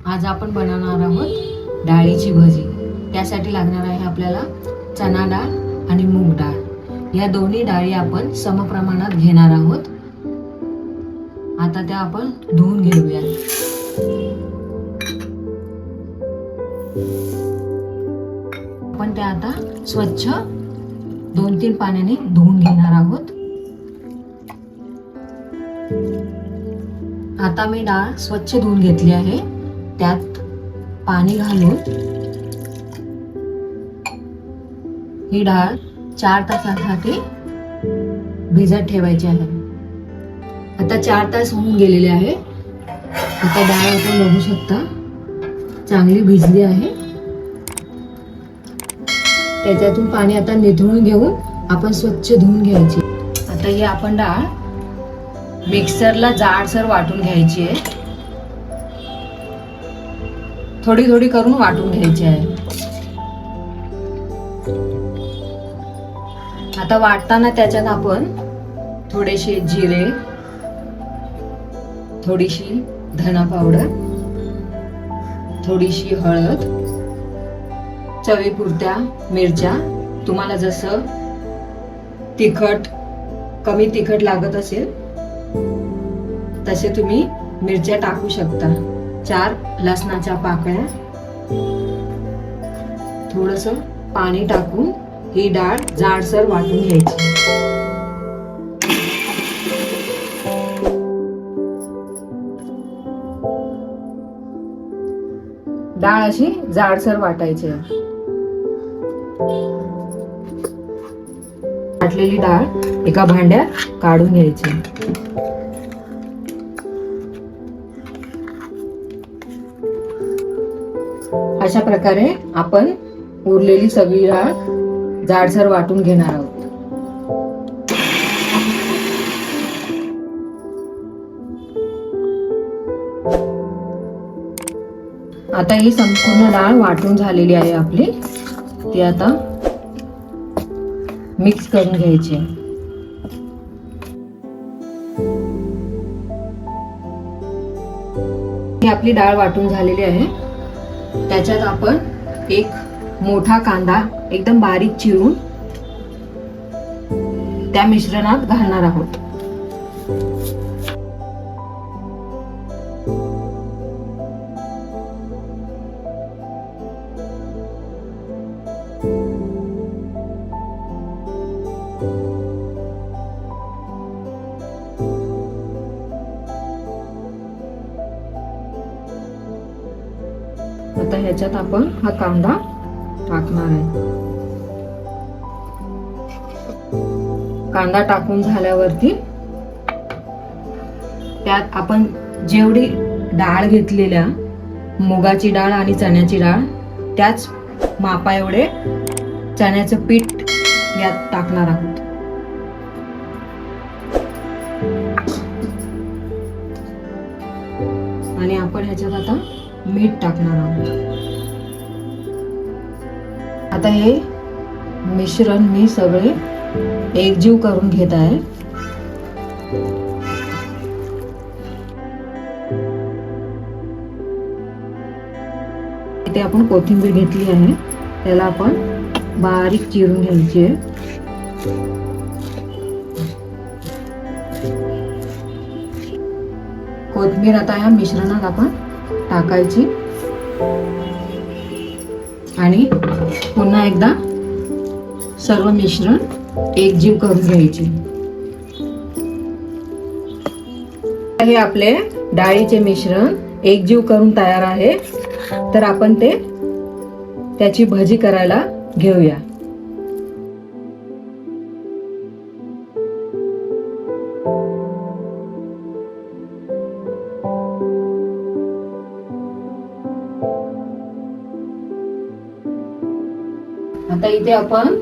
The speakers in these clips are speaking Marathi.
आज आपण बनवणार आहोत डाळीची भजी। त्यासाठी लागणार आहे आपल्याला चना डाळ आणि मूग डाळ। या दोन्ही डाळी आपण समप्रमाणात घेणार आहोत। आता त्या आपण धुवून घेऊया। आपण त्या आता स्वच्छ 2-3 पाण्याने धुवून घेणार आहोत। आता मी डाळ स्वच्छ धुवून घेतली आहे। त्यात पाणी घालून ही डाळ 4 तासासाठी भिजत ठेवायची आहे। आता 4 तास होऊन गेलेले आहे। आता डाळ आपण बघू शकता चांगली भिजली आहे। त्याच्यातून पाणी आता निथळून घेऊन आपण स्वच्छ धुवून घ्यायची। आता ही आपण डाळ मिक्सरला जाडसर वाटून घ्यायची आहे। थोडी थोडी करून वाटून घ्यायची आहे। आता वाटताना त्याच्यात आपण थोडेसे जिरे, थोडीशी धना पावडर, थोडीशी हळद, चवीपुरत्या मिरच्या, तुम्हाला जसं तिखट कमी तिखट लागत असेल तसे तुम्ही मिरच्या टाकू शकता। 4 लसणाच्या पाकळ्या, थोडंसं पाणी टाकून ही डाळ जाडसर वाटून घ्यायची। डाळ अशी जाडसर वाटायची। वाटलेली डाळ एका भांड्यात काढून घ्यायची। अशा प्रकारे आपण उरलेली सगळी डाळ जाडसर वाटून घेणार आहोत। आता ही संपूर्ण डाळ वाटून झालेली आहे आपली। ती आता मिक्स करून घ्यायची। ही आपली डाळ वाटून झालेली आहे। त्याच्यात आपण एक मोठा कांदा एकदम बारीक चिरून त्या मिश्रणात घालणार आहोत। आता ह्याच्यात आपण हा कांदा टाकणार आहे। कांदा टाकून झाल्यावरती त्यात आपण जेवढी डाळ घेतलेल्या मुगाची डाळ आणि चण्याची डाळ त्याच मापा एवढे चण्याचं पीठ यात टाकणार आहोत। आणि आपण ह्याच्यात आता मीठ टाकणार आहोत। आता हे मिश्रण मी सगळे एकजीव करून घेत आहे। इथे आपण कोथिंबीर घेतली आहे, त्याला आपण बारीक चिरून घ्यायची आहे। कोथिंबीर आता या मिश्रणात आपण टाकायची आणि पुन्हा एकदा सर्व मिश्रण एकजीव करून घ्यायचे। हे आपले डाळीचे मिश्रण एकजीव करून तयार आहे। तर आपण त्याची भजी करायला घेऊया। आता इथे आपण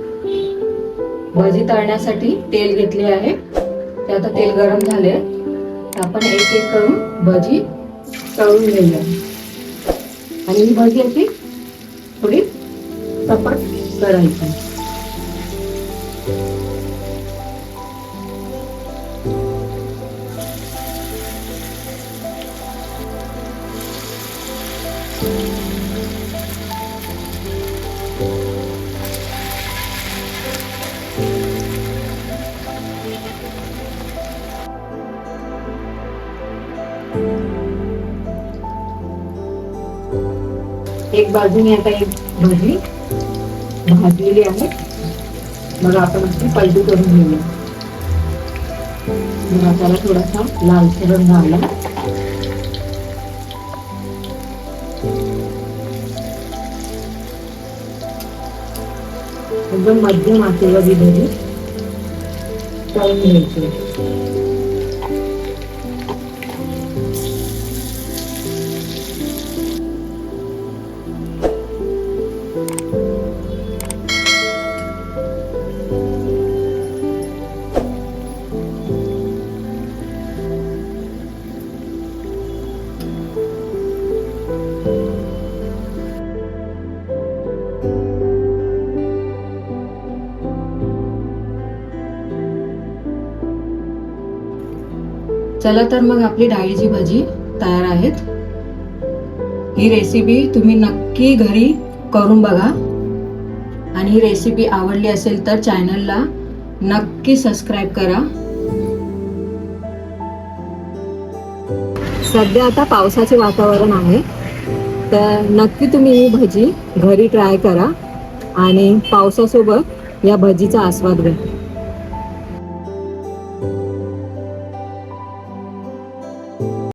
भजी तळण्यासाठी तेल घेतले आहे। ते आता तेल गरम झाले, तर आपण एक एक करून भजी तळून घेऊया। आणि ही भजी अशी थोडी सपाट करायची। एक बाजूने आता एक भाजी भाजलेली आहे. मग आपण अशी पलटी करून घेऊया. मग त्याला थोडासा लालसर रंग आला. एकदम मध्यम आचेवर ही भाजी तळून घ्यायची. चला तर मग आपली डाळीची भाजी तयार आहेत. ही रेसिपी तुम्ही नक्की घरी करून बघा आणि ही रेसिपी आवडली असेल तर चॅनलला नक्की सबस्क्राईब करा. सध्या आता पावसाचे वातावरण आहे, तर नक्की तुम्ही ही भजी घरी ट्राय करा आणि पावसासोबत या भजीचा आस्वाद घ्या.